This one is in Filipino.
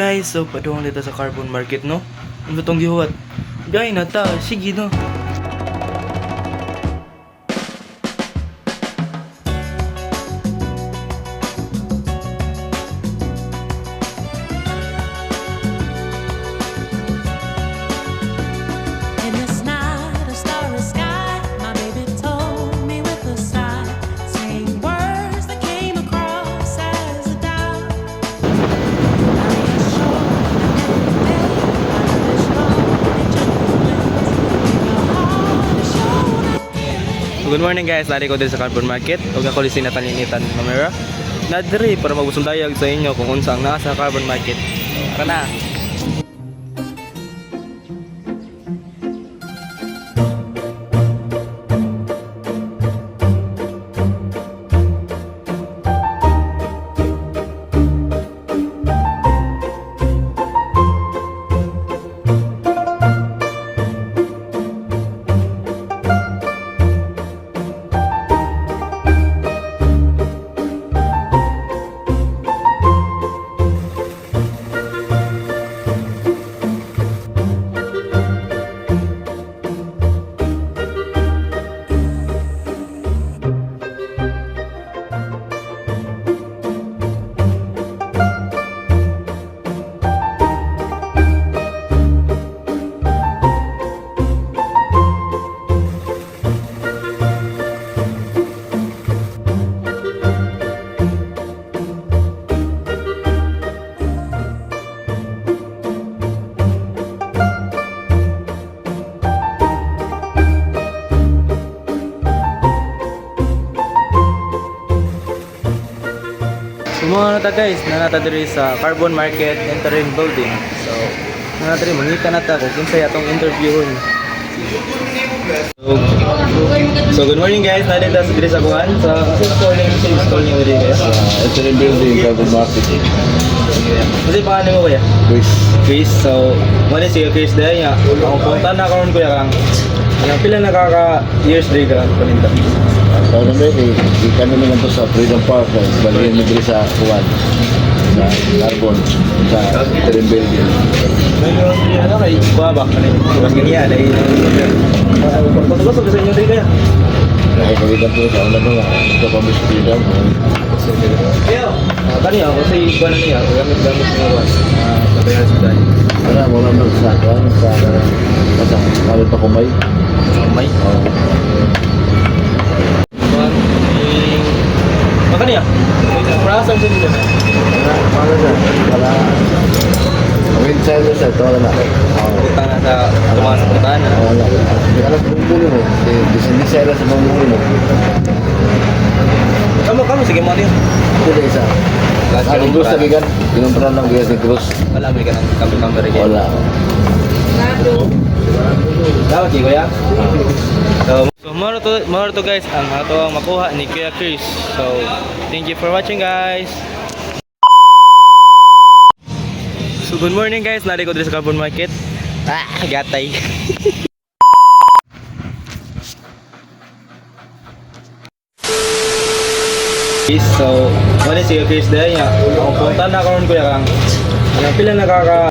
guys, so padung dito sa carbon market no. Ano tong gihuwat? Gay na ta, sige no. In this night, a starry sky, my baby told me with a sigh, saying words that came across as a doubt. I reassured and every day I wish love and gentle winds in your heart to show. Good morning guys, nari ko din sa carbon market. Huwag ako lisin na talinitan mamera. Nadiri para magusundayag sa inyo kung unsa ang nasa carbon market. Tara na! So mga nata guys, nanata diri sa Carbon Market Entering Building. So nanata diri mangita nata kung kinsay atong interviewon. So good morning guys, nandito sa diri sa kuan sa same store niyo diri guys. Entering building, carbon market. Kasi paano mo kuya? Chris, so wala si Chris dahil nga ang punta na karon kuya kang pila nakaka years diri ka paninda. Tawag na kami naman to sa Freedom Park, balihin mo dito sa Kuwan, sa Carbon, sa entering building. Ano kay babak kanay mas ganyan ay pagpasok sa inyo diri kaya. Nakikita po sa ulan nga, ito pa Miss Freedom. Kani ako sa iba na niya, gamit-gamit niya ba? Pagkaya sa dahil. Wala mo lang sa Kuwan, sa kawit pa kumay. May? Kani ya? Perasaan sa dito. Para na, para ang insider sa ito, wala na. Utang na sa tumakas sa puntahan. Wala. Hindi alam kung pulo mo, disindisera sa mga mulo. Kamu, sige mo din. Ito na isa. Ang Cruz na bigan, kinumpran lang bigas ni Cruz. Wala, may ka ng kambi-kambi rin. Wala. Dapat di kuya? So more to guys ang ato ang makuha ni Kuya Chris. So thank you for watching guys. So good morning guys, nari ko dito sa Carbon Market. Gatay. So wala si Chris dahil nga ang punta na karon kuya kang pila nakaka